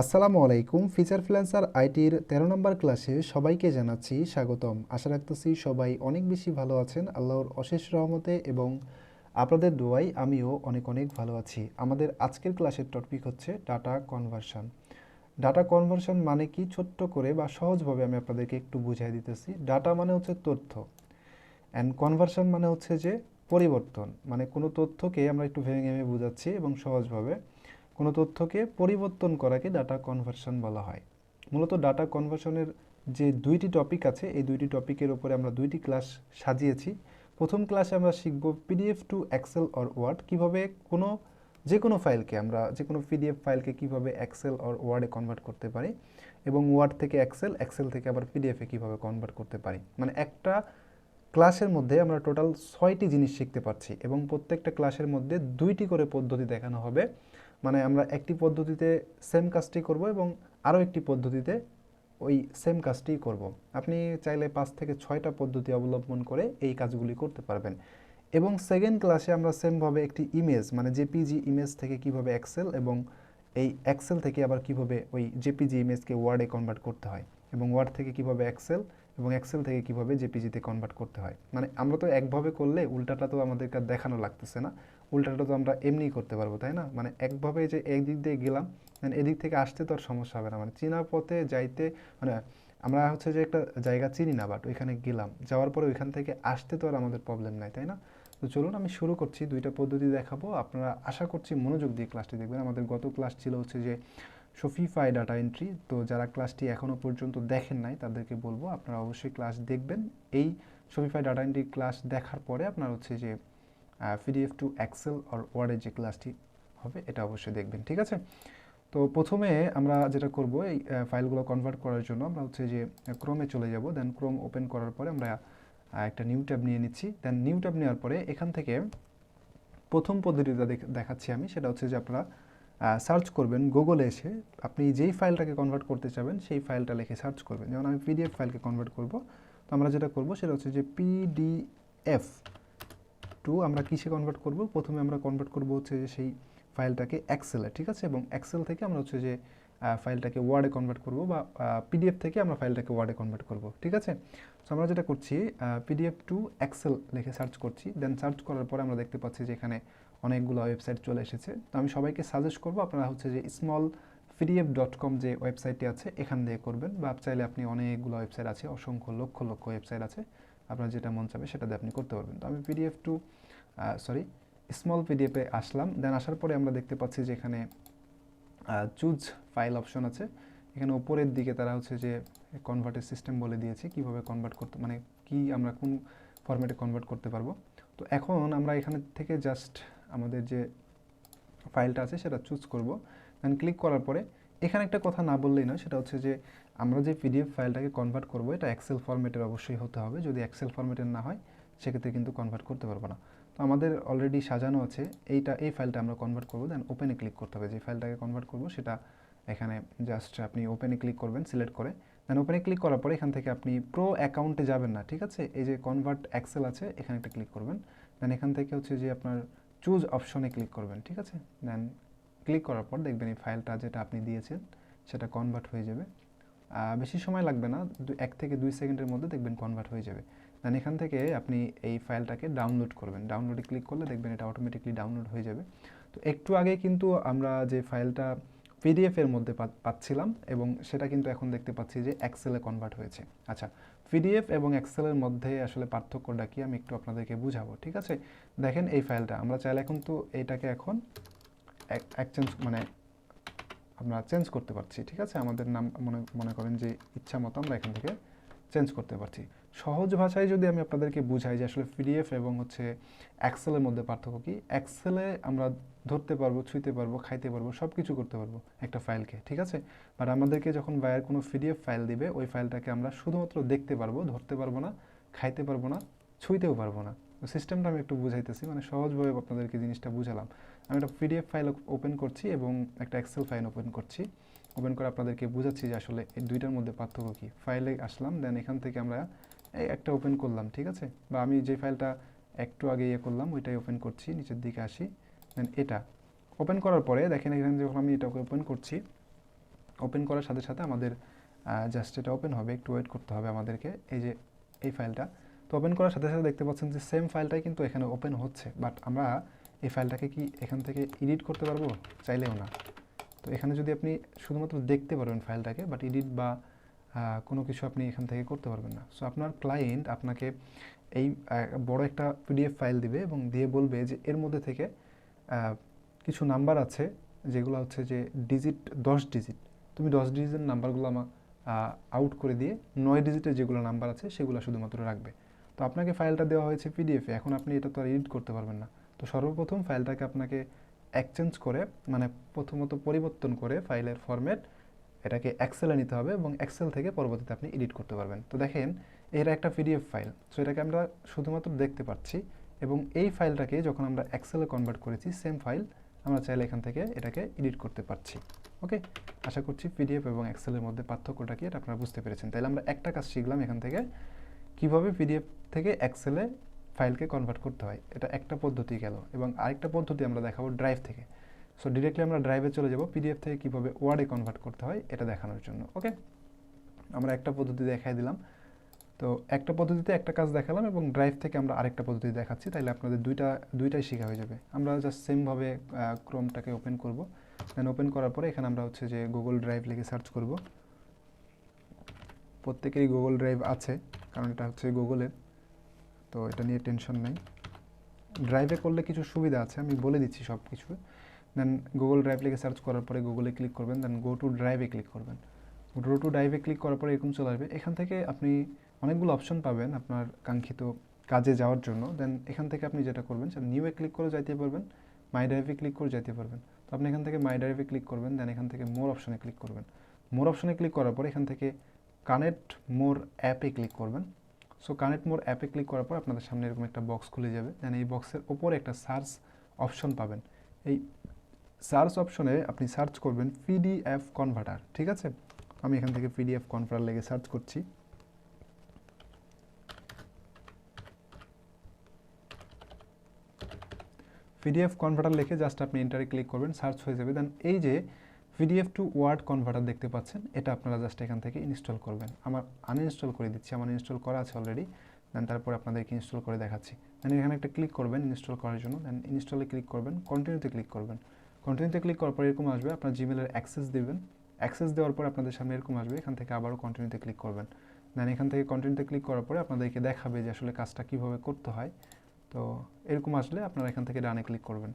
আসসালামু আলাইকুম। Feature freelancer আইটির ১৩ নম্বর ক্লাসে সবাইকে জানাচ্ছি স্বাগতম। আশা রাখতেছি সবাই অনেক বেশি ভালো আছেন আল্লাহর অশেষ রহমতে, এবং আপনাদের দোয়ায় আমিও অনেক অনেক ভালো আছি। আমাদের আজকের ক্লাসের টপিক হচ্ছে ডাটা কনভার্সন। ডাটা কনভার্সন মানে কি, ছোট্ট করে বা সহজভাবে আমি আপনাদেরকে একটু বুঝিয়ে দিতেছি। ডাটা মানে হচ্ছে তথ্য, অ্যান্ড কনভার্সন মানে হচ্ছে যে পরিবর্তন। মানে কোনো তথ্যকে আমরা একটু ভেঙে ভেঙে বোঝাচ্ছি এবং সহজভাবে কোনো তথ্যকে পরিবর্তন করাকে ডাটা কনভার্সন বলা হয়। মূলত ডাটা কনভার্সনের যে দুইটি টপিক আছে, এই দুইটি টপিকের উপরে আমরা দুইটি ক্লাস সাজিয়েছি। প্রথম ক্লাসে আমরা শিখব PDF to Excel or Word, কীভাবে যে কোনো ফাইলকে আমরা যে কোনো পিডিএফ ফাইলকে কীভাবে এক্সেল অর ওয়ার্ডে কনভার্ট করতে পারি, এবং ওয়ার্ড থেকে এক্সেল থেকে আবার পিডিএফে কীভাবে কনভার্ট করতে পারি। মানে একটা ক্লাসের মধ্যে আমরা টোটাল 6টি জিনিস শিখতে পারছি, এবং প্রত্যেকটা ক্লাসের মধ্যে 2টি করে পদ্ধতি দেখানো হবে। মানে আমরা একটি পদ্ধতিতে সেম কাজটি করব এবং আরও একটি পদ্ধতিতে ওই সেম কাজটি করব। আপনি চাইলে 5 থেকে 6টা পদ্ধতি অবলম্বন করে এই কাজগুলি করতে পারবেন। এবং সেকেন্ড ক্লাসে আমরা সেমভাবে একটি ইমেজ, মানে জেপিজি ইমেজ থেকে কিভাবে এক্সেল, এবং এই এক্সেল থেকে আবার কিভাবে ওই জেপিজি ইমেজকে ওয়ার্ডে কনভার্ট করতে হয়, এবং ওয়ার্ড থেকে কিভাবে এক্সেল, এবং এক্সেল থেকে কিভাবে জেপিজিতে কনভার্ট করতে হয়। মানে আমরা তো একভাবে করলে উল্টাটা তো আমাদেরকে দেখানো লাগতেছে না, উল্টাটা তো আমরা এমনিই করতে পারবো, তাই না? মানে একভাবে যে একদিক দিয়ে গেলাম, মানে এদিক থেকে আসতে তো আর সমস্যা হবে না। মানে চেনার পথে যাইতে, মানে আমরা হচ্ছে যে একটা জায়গা চিনি না, বাট ওইখানে গেলাম, যাওয়ার পরে ওইখান থেকে আসতে তো আর আমাদের প্রবলেম নাই, তাই না? তো চলুন আমি শুরু করছি, দুইটা পদ্ধতি দেখাবো। আপনারা আশা করছি মনোযোগ দিয়ে ক্লাসটি দেখবেন। আমাদের গত ক্লাস ছিল হচ্ছে যে শপিফাই ডাটা এন্ট্রি। তো যারা ক্লাসটি এখনও পর্যন্ত দেখেন নাই তাদেরকে বলবো আপনারা অবশ্যই ক্লাস দেখবেন। এই শপিফাই ডাটা এন্ট্রি ক্লাস দেখার পরে আপনার হচ্ছে যে পিডিএফ টু এক্সেল আর ওয়ার্ডের যে ক্লাসটি হবে এটা অবশ্যই দেখবেন, ঠিক আছে? তো প্রথমে আমরা যেটা করব, এই ফাইলগুলো কনভার্ট করার জন্য আমরা হচ্ছে যে ক্রোমে চলে যাব। দেন ক্রোম ওপেন করার পরে আমরা একটা নিউ ট্যাব নিয়ে নিচ্ছি। দেন নিউ ট্যাব নেওয়ার পরে এখান থেকে প্রথম পদ্ধতিটা দেখাচ্ছি আমি, সেটা হচ্ছে যে আপনারা সার্চ করবেন গুগলে এসে, আপনি যেই ফাইলটাকে কনভার্ট করতে চাবেন সেই ফাইলটা লিখে সার্চ করবেন। যেমন আমি পিডিএফ ফাইলকে কনভার্ট করব, তো আমরা যেটা করব সেটা হচ্ছে যে পিডিএফ টু আমরা কিসে কনভার্ট করব, প্রথমে আমরা কনভার্ট করব হচ্ছে যে সেই ফাইলটাকে এক্সেলে, ঠিক আছে? এবং এক্সেল থেকে আমরা হচ্ছে যে ফাইলটাকে ওয়ার্ডে কনভার্ট করব, বা পিডিএফ থেকে আমরা ফাইলটাকে ওয়ার্ডে কনভার্ট করব, ঠিক আছে? সো আমরা যেটা করছি, পিডিএফ টু এক্সেল লিখে সার্চ করছি। দেন সার্চ করার পরে আমরা দেখতে পাচ্ছি যে এখানে অনেকগুলো ওয়েবসাইট চলে এসেছে। তো আমি সবাইকে সাজেস্ট করবো আপনারা হচ্ছে যে smallpdf.com যে ওয়েবসাইটটি আছে এখান দিয়ে করবেন, বা চাইলে আপনি অনেকগুলো ওয়েবসাইট আছে, অসংখ্য লক্ষ লক্ষ ওয়েবসাইট আছে, আপনার যেটা মন চাবে সেটা দিয়ে আপনি করতে পারবেন। তো আমি স্মল পিডিএফে আসলাম। দেন আসার পরে আমরা দেখতে পাচ্ছি যে এখানে চুজ ফাইল অপশন আছে। এখানে উপরের দিকে তারা হচ্ছে যে কনভার্টের সিস্টেম বলে দিয়েছে কিভাবে কনভার্ট করতে, মানে কি আমরা কোন ফরম্যাটে কনভার্ট করতে পারবো। তো এখন আমরা এখানে থেকে জাস্ট আমাদের যে ফাইলটা আছে সেটা চুজ করব। দেন ক্লিক করার পরে এখানে একটা কথা না বললেই নয়, সেটা হচ্ছে যে আমরা যে পিডিএফ ফাইলটাকে কনভার্ট করব এটা এক্সেল ফরম্যাটের অবশ্যই হতে হবে। যদি এক্সেল ফরম্যাটের না হয় সেক্ষেত্রে কিন্তু কনভার্ট করতে পারবো না। তো আমাদের অলরেডি সাজানো আছে, এই ফাইলটা আমরা কনভার্ট করবো। দেন ওপেনে ক্লিক করতে হবে। যে ফাইলটাকে কনভার্ট করবো সেটা এখানে জাস্ট আপনি ওপেনে ক্লিক করবেন, সিলেক্ট করে। দেন ওপেনে ক্লিক করার পরে এখান থেকে আপনি প্রো অ্যাকাউন্টে যাবেন না, ঠিক আছে? এই যে কনভার্ট এক্সেল আছে এখানে একটা ক্লিক করবেন। দেন এখান থেকে হচ্ছে যে আপনার চুজ অপশনে ক্লিক করবেন, ঠিক আছে? দেন ক্লিক করার পর দেখবেন এই ফাইলটা যেটা আপনি দিয়েছেন সেটা কনভার্ট হয়ে যাবে। বেশি সময় লাগবে না, 1 থেকে 2 সেকেন্ডের মধ্যে দেখবেন কনভার্ট হয়ে যাবে। দেন এখান থেকে আপনি এই ফাইলটাকে ডাউনলোড করবেন। ডাউনলোডে ক্লিক করলে দেখবেন এটা অটোমেটিকলি ডাউনলোড হয়ে যাবে। তো একটু আগে কিন্তু আমরা যে ফাইলটা পিডিএফের মধ্যে পাচ্ছিলাম, এবং সেটা কিন্তু এখন দেখতে পাচ্ছি যে এক্সেলে কনভার্ট হয়েছে। আচ্ছা, পিডিএফ এবং এক্সেলের মধ্যে আসলে পার্থক্যটা কি আমি একটু আপনাদেরকে বুঝাবো, ঠিক আছে? দেখেন এই ফাইলটা আমরা চাইলে কিন্তু এটাকে এখন এক্সচেঞ্জ, মানে আমরা চেঞ্জ করতে পারছি, ঠিক আছে? আমাদের নাম মনে করেন যে ইচ্ছা মতো আমরা এখান থেকে চেঞ্জ করতে পারছি। সহজ ভাষায় যদি আমি আপনাদেরকে বুঝাই যে আসলে পিডিএফ এবং হচ্ছে এক্সেলের মধ্যে পার্থক্য কি, এক্সেলে আমরা ধরতে পারবো, ছুঁতে পারবো, খাইতে পারবো, সব কিছু করতে পারবো একটা ফাইলকে, ঠিক আছে? বাট আমাদেরকে যখন বায়ার কোনো পিডিএফ ফাইল দিবে ওই ফাইলটাকে আমরা শুধুমাত্র দেখতে পারবো, ধরতে পারবো না, খাইতে পারবো না, ছুঁইতেও পারবো না। সিস্টেমটা আমি একটু বুঝাইতেছি, মানে সহজভাবে আপনাদেরকে জিনিসটা বুঝালাম। আমি একটা পিডিএফ ফাইল ওপেন করছি এবং একটা এক্সেল ফাইল ওপেন করছি। ওপেন করে আপনাদেরকে বোঝাচ্ছি যে আসলে এই দুইটার মধ্যে পার্থক্য কী। ফাইলে আসলাম, দেন এখান থেকে আমরা এই একটা ওপেন করলাম, ঠিক আছে? বা আমি যে ফাইলটা একটু আগে করলাম ওইটাই ওপেন করছি, নিচের দিকে আসি। দেন এটা ওপেন করার পরে দেখেন এখানে যখন আমি এটাকে ওপেন করছি, ওপেন করার সাথে সাথে আমাদের জাস্ট এটা ওপেন হবে, একটু ওয়েট করতে হবে আমাদেরকে। এই যে এই ফাইলটা তো ওপেন করার সাথে সাথে দেখতে পাচ্ছেন যে সেম ফাইলটাই কিন্তু এখানে ওপেন হচ্ছে, বাট আমরা এই ফাইলটাকে কি এখান থেকে এডিট করতে পারবো? চাইলেও না। তো এখানে যদি আপনি শুধুমাত্র দেখতে পারবেন ফাইলটাকে, বাট এডিট বা কোনো কিছু আপনি এখান থেকে করতে পারবেন না। সো আপনার ক্লায়েন্ট আপনাকে এই বড় একটা পিডিএফ ফাইল দিবে এবং দিয়ে বলবে যে এর মধ্যে থেকে কিছু নাম্বার আছে যেগুলো হচ্ছে যে ডিজিট 10 ডিজিট, তুমি 10 ডিজিটের নাম্বারগুলো আমার আউট করে দিয়ে 9 ডিজিটের যেগুলো নাম্বার আছে সেগুলো শুধুমাত্র রাখবে। তো আপনাকে ফাইলটা দেওয়া হয়েছে পিডিএফে, এখন আপনি এটা তো আর এডিট করতে পারবেন না। তো সর্বপ্রথম ফাইলটাকে আপনাকে এক্সচেঞ্জ করে, মানে প্রথমত পরিবর্তন করে ফাইলের ফরম্যাট এটাকে এক্সেলে নিতে হবে এবং এক্সেল থেকে পরবর্তীতে আপনি এডিট করতে পারবেন। তো দেখেন এর একটা পিডিএফ ফাইল, সো এটাকে আমরা শুধুমাত্র দেখতে পাচ্ছি এবং এই ফাইলটাকে যখন আমরা এক্সেলে কনভার্ট করেছি সেম ফাইল আমরা চাইলে এখান থেকে এটাকে এডিট করতে পারছি। ওকে, আশা করছি পিডিএফ এবং এক্সেলের মধ্যে পার্থক্যটা কি এটা আপনারা বুঝতে পেরেছেন। তাহলে আমরা একটা কাজ শিখলাম এখান থেকে, কিভাবে পিডিএফ থেকে এক্সেলে ফাইলকে কনভার্ট করতে হয়, এটা একটা পদ্ধতি গেল। এবং আরেকটা পদ্ধতি আমরা দেখাবো ড্রাইভ থেকে। সো ডিরেক্টলি আমরা ড্রাইভে চলে যাব পিডিএফ থেকে কীভাবে ওয়ার্ডে কনভার্ট করতে হয় এটা দেখানোর জন্য। ওকে, আমরা একটা পদ্ধতি দেখাই দিলাম। তো একটা পদ্ধতিতে একটা কাজ দেখালাম এবং ড্রাইভ থেকে আমরা আরেকটা পদ্ধতি দেখাচ্ছি, তাইলে আপনাদের দুইটাই শেখা হয়ে যাবে। আমরা জাস্ট সেমভাবে ক্রোমটাকে ওপেন করব, দেন ওপেন করার পরে এখানে আমরা হচ্ছে যে গুগল ড্রাইভ লিখে সার্চ করব। প্রত্যেকেরই গুগল ড্রাইভ আছে, কারণ এটা হচ্ছে গুগলের, তো এটা নিয়ে টেনশন নেই। ড্রাইভে করলে কিছু সুবিধা আছে, আমি বলে দিচ্ছি সব কিছু। দেন গুগল ড্রাইভ লিখে সার্চ করার পরে গুগলে ক্লিক করবেন, দেন গো টু ড্রাইভে ক্লিক করবেন। গো টু ড্রাইভে ক্লিক করার পরে এরকম চলে আসবে। এখান থেকে আপনি অনেকগুলো অপশন পাবেন আপনার কাঙ্ক্ষিত কাজে যাওয়ার জন্য। দেন এখান থেকে আপনি যেটা করবেন সেটা নিউয়ে ক্লিক করে যাইতে পারবেন, মাই ড্রাইভে ক্লিক করে যেতে পারবেন। তো আপনি এখান থেকে মাই ড্রাইভে ক্লিক করবেন, দেন এখান থেকে মোর অপশনে ক্লিক করবেন। মোর অপশনে ক্লিক করার পর এখান থেকে কানেক্ট মোর অ্যাপে ক্লিক করবেন। সো কানেক্ট মোর অ্যাপে ক্লিক করার পর আপনাদের সামনে এরকম একটা বক্স খুলে যাবে, দেন এই বক্সের ওপরে একটা সার্চ অপশন পাবেন। এই সার্চ অপশনে আপনি সার্চ করবেন পিডিএফ কনভার্টার, ঠিক আছে? আমি এখান থেকে পিডিএফ কনভার্টার লেগে সার্চ করছি। পিডিএফ কনভার্টার লিখে জাস্ট আপনি এন্টারে ক্লিক করবেন, সার্চ হয়ে যাবে। দেন এই যে পিডিএফ টু ওয়ার্ড কনভার্টার দেখতে পাচ্ছেন, এটা আপনারা জাস্ট এখান থেকে ইনস্টল করবেন। আমার আনইনস্টল করে দিচ্ছি, আমার ইনস্টল করা আছে অলরেডি। দেন তারপর আপনাদেরকে ইনস্টল করে দেখাচ্ছি। দেন এখানে একটা ক্লিক করবেন ইনস্টল করার জন্য, দেন ইনস্টলে ক্লিক করবেন, কন্টিনিউতে ক্লিক করবেন। কন্টিনিউতে ক্লিক করার পর এরকম আসবে, আপনার জিমেলের অ্যাক্সেস দিবেন। অ্যাক্সেস দেওয়ার পর আপনাদের সামনে এরকম আসবে, এখান থেকে আবারও কন্টিনিউতে ক্লিক করবেন। দেন এখান থেকে কন্টিনিউতে ক্লিক করার পরে আপনাদেরকে দেখাবে যে আসলে কাজটা কীভাবে করতে হয়। তো এরকম আসলে আপনারা এখান থেকে ডানে ক্লিক করবেন।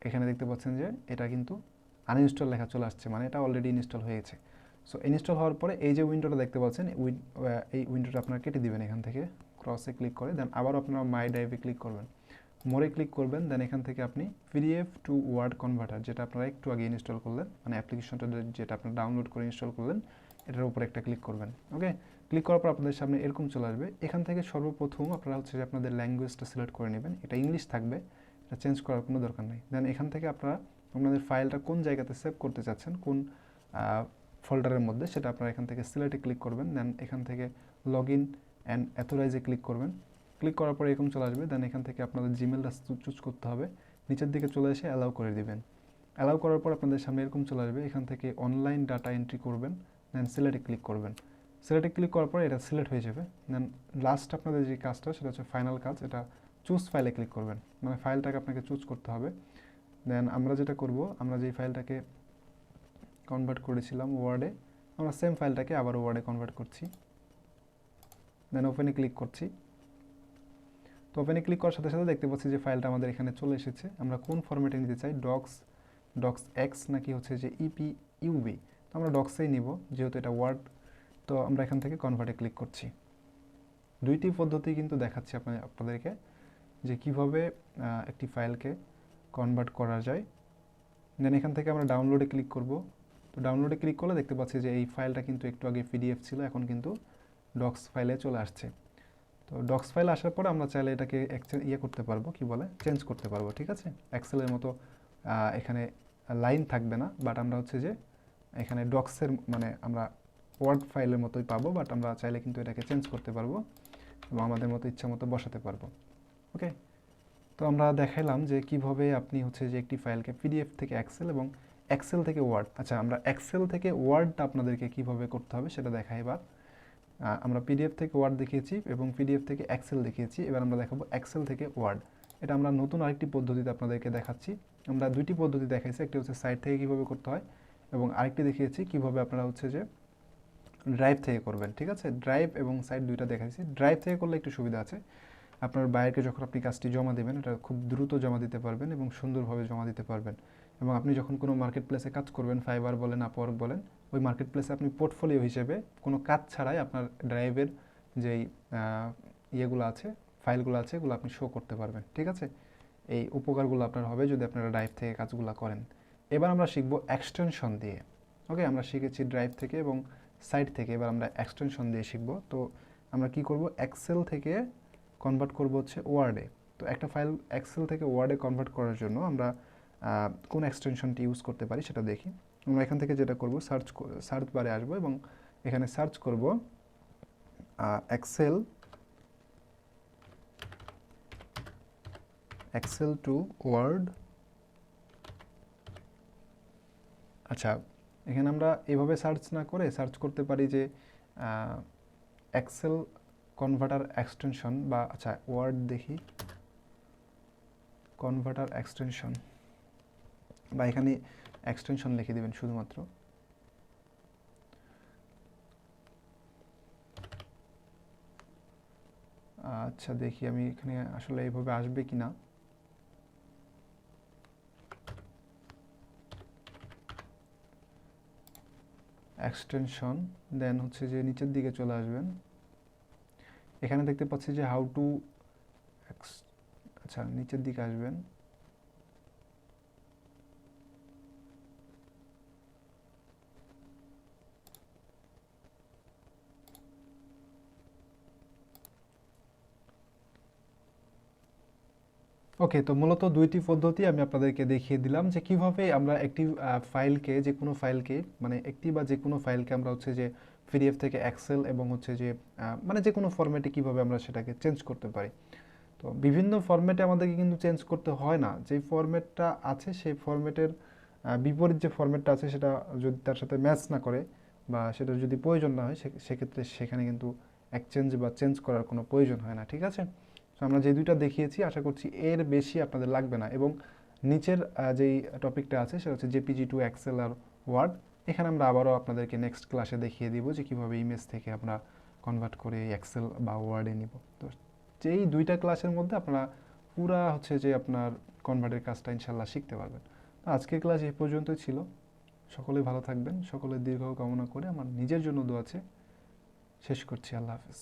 এখানে দেখতে পাচ্ছেন যে এটা কিন্তু আনইনস্টল লেখা চলে আসছে, মানে এটা অলরেডি ইনস্টল হয়েছে। সো ইনস্টল হওয়ার পরে এই যে উইন্ডোটা দেখতে পাচ্ছেন, এই উইন্ডোটা আপনারা কেটে দিবেন এখান থেকে ক্রসে ক্লিক করে। দেন আবার আপনারা মাই ড্রাইভে ক্লিক করবেন, মোরে ক্লিক করবেন। দেন এখান থেকে আপনি পিডিএফ টু ওয়ার্ড কনভার্টার, যেটা আপনারা একটু আগে ইনস্টল করলেন, মানে অ্যাপ্লিকেশনটা যেটা আপনারা ডাউনলোড করে ইনস্টল করলেন, এটার উপর একটা ক্লিক করবেন। ওকে, ক্লিক করার পর আপনাদের সামনে এরকম চলে আসবে। এখান থেকে সর্বপ্রথম আপনারা হচ্ছে যে আপনাদের ল্যাঙ্গুয়েজটা সিলেক্ট করে নেবেন, এটা ইংলিশ থাকবে, এটা চেঞ্জ করার কোনো দরকার নেই। দেন এখান থেকে আপনারা আপনাদের ফাইলটা কোন জায়গাতে সেভ করতে চাচ্ছেন, কোন ফোল্ডারের মধ্যে, সেটা আপনারা এখান থেকে সিলেক্টে ক্লিক করবেন। দেন এখান থেকে লগ ইন অ্যান্ড অথরাইজে ক্লিক করবেন। ক্লিক করার পরে এরকম চলে আসবে। দেন এখান থেকে আপনাদের জিমেলটা চুজ করতে হবে, নিচের দিকে চলে এসে অ্যালাউ করে দিবেন। অ্যালাউ করার পর আপনাদের সামনে এরকম চলে আসবে, এখান থেকে অনলাইন ডাটা এন্ট্রি করবেন। দেন সিলেক্টে ক্লিক করবেন। সিলেক্টে ক্লিক করার পরে এটা সিলেক্ট হয়ে যাবে। দেন লাস্ট আপনাদের যে কাজটা সেটা হচ্ছে ফাইনাল কাজ, এটা চুজ ফাইলে ক্লিক করবেন, মানে ফাইলটাকে আপনাকে চুজ করতে হবে। দেন আমরা যেটা করব, আমরা যেই ফাইলটাকে কনভার্ট করেছিলাম ওয়ার্ডে, আমরা সেম ফাইলটাকে আবার ওয়ার্ডে কনভার্ট করছি। দেন ওপেনে ক্লিক করছি। তো ওপেনে ক্লিক করার সাথে সাথে দেখতে পাচ্ছি যে ফাইলটা আমাদের এখানে চলে এসেছে। আমরা কোন ফরম্যাটে নিতে চাই, ডক্স এক্স নাকি হচ্ছে যে ইপি ইউবি, তো আমরা ডক্সেই নিব যেহেতু এটা ওয়ার্ড। তো আমরা এখান থেকে কনভার্টে ক্লিক করছি। দুইটি পদ্ধতি কিন্তু দেখাচ্ছি আপনাদেরকে যে কিভাবে একটি ফাইলকে কনভার্ট করা যায়। দেন এখান থেকে আমরা ডাউনলোডে ক্লিক করব। তো ডাউনলোডে ক্লিক করলে দেখতে পাচ্ছি যে এই ফাইলটা কিন্তু একটু আগে পিডিএফ ছিল, এখন কিন্তু ডক্স ফাইলে চলে আসছে। তো ডক্স ফাইল আসার পরে আমরা চাইলে এটাকে করতে পারবো, কি বলে, চেঞ্জ করতে পারবো, ঠিক আছে? এক্সেলের মতো এখানে লাইন থাকবে না, বাট আমরা হচ্ছে যে এখানে ডক্সের মানে আমরা ওয়ার্ড ফাইলের মতোই পাবো, বাট আমরা চাইলে কিন্তু এটাকে চেঞ্জ করতে পারবো এবং আমাদের মতো ইচ্ছা মতো বসাতে পারবো। ওকে, তো আমরা দেখাইলাম যে কিভাবে আপনি হচ্ছে যে একটি ফাইলকে পিডিএফ থেকে এক্সেল এবং এক্সেল থেকে ওয়ার্ড। আচ্ছা, আমরা এক্সেল থেকে ওয়ার্ডটা আপনাদেরকে কিভাবে করতে হবে সেটা দেখাই এবার। আমরা পিডিএফ থেকে ওয়ার্ড দেখিয়েছি এবং পিডিএফ থেকে এক্সেল দেখিয়েছি, এবার আমরা দেখাবো এক্সেল থেকে ওয়ার্ড। এটা আমরা নতুন আরেকটি পদ্ধতিতে আপনাদেরকে দেখাচ্ছি। আমরা দুইটি পদ্ধতি দেখাইছি, একটি হচ্ছে সাইট থেকে কীভাবে করতে হয় এবং আরেকটি দেখিয়েছি কীভাবে আপনারা হচ্ছে যে ড্রাইভ থেকে করবেন। ঠিক আছে, ড্রাইভ এবং সাইট দুইটা দেখাইছি। ড্রাইভ থেকে করলে একটু সুবিধা আছে, আপনার বায়ারকে যখন আপনি কাজটি জমা দেবেন এটা খুব দ্রুত জমা দিতে পারবেন এবং সুন্দরভাবে জমা দিতে পারবেন। এবং আপনি যখন কোনো মার্কেট প্লেসে কাজ করবেন, ফাইবার বলেন, আপওয়ার্ক বলেন, ওই মার্কেট প্লেসে আপনি পোর্টফোলিও হিসেবে কোনো কাজ ছাড়াই আপনার ড্রাইভের যেই ইয়েগুলো আছে, ফাইলগুলো আছে, এগুলো আপনি শো করতে পারবেন। ঠিক আছে, এই উপকারগুলো আপনার হবে যদি আপনারা ড্রাইভ থেকে কাজগুলো করেন। এবার আমরা শিখবো এক্সটেনশন দিয়ে। ওকে, আমরা শিখেছি ড্রাইভ থেকে এবং সাইট থেকে, এবার আমরা এক্সটেনশন দিয়ে শিখবো। তো আমরা কি করব, এক্সেল থেকে কনভার্ট করব হচ্ছে ওয়ার্ডে। তো একটা ফাইল এক্সেল থেকে ওয়ার্ডে কনভার্ট করার জন্য আমরা কোন এক্সটেনশনটি ইউজ করতে পারি সেটা দেখি। আমরা এখান থেকে যেটা করব, সার্চ বারে আসবো এবং এখানে সার্চ করব এক্সেল টু ওয়ার্ড। আচ্ছা, এখানে আমরা এভাবে সার্চ না করে সার্চ করতে পারি যে এক্সেল কনভার্টার এক্সটেনশন, বা আচ্ছা ওয়ার্ড দেখি, কনভার্টার এক্সটেনশন, বা এখানে এক্সটেনশন লিখে দেবেন শুধুমাত্র। আচ্ছা দেখি আমি এখানে আসলে এইভাবে আসবে কিনা। এক্সটেনশন, দেন হচ্ছে যে নিচের দিকে চলে আসবেন, এখানে দেখতে পাচ্ছি যে হাউ টু, আচ্ছা নিচের দিকে আসবেন, ওকে। তো মূলত দুইটি পদ্ধতি আমি আপনাদেরকে দেখিয়ে দিলাম যে কিভাবে আমরা একটি ফাইলকে, যে কোনো ফাইলকে, মানে একটি বা যে কোনো ফাইলকে আমরা হচ্ছে যে পিডিএফ থেকে এক্সেল এবং হচ্ছে যে মানে যে কোনো ফরম্যাটে কিভাবে আমরা সেটাকে চেঞ্জ করতে পারি। তো বিভিন্ন ফরম্যাটে আমাদেরকে কিন্তু চেঞ্জ করতে হয় না, যেই ফরম্যাটটা আছে সেই ফরম্যাটের বিপরীত যে ফরম্যাটটা আছে সেটা যদি তার সাথে ম্যাচ না করে বা সেটা যদি প্রয়োজন না হয়, সেক্ষেত্রে সেখানে কিন্তু এক্সচেঞ্জ বা চেঞ্জ করার কোনো প্রয়োজন হয় না। ঠিক আছে, তো আমরা যে দুইটা দেখিয়েছি আশা করছি এর বেশি আপনাদের লাগবে না। এবং নিচের যেই টপিকটা আছে সেটা হচ্ছে জেপিজি টু এক্সেল আর ওয়ার্ড। এখানে আমরা আবারও আপনাদেরকে নেক্সট ক্লাসে দেখিয়ে দিব যে কীভাবে ইমেজ থেকে আমরা কনভার্ট করে এক্সেল বা ওয়ার্ডে নিব। তো যেই দুইটা ক্লাসের মধ্যে আপনারা পুরা হচ্ছে যে আপনার কনভার্টের কাজটা ইনশাল্লাহ শিখতে পারবেন। তো আজকের ক্লাস এই পর্যন্তই ছিল। সকলেই ভালো থাকবেন, সকলের দীর্ঘ কামনা করে আমার নিজের জন্য দোয়া আছে। শেষ করছি, আল্লাহ হাফেজ।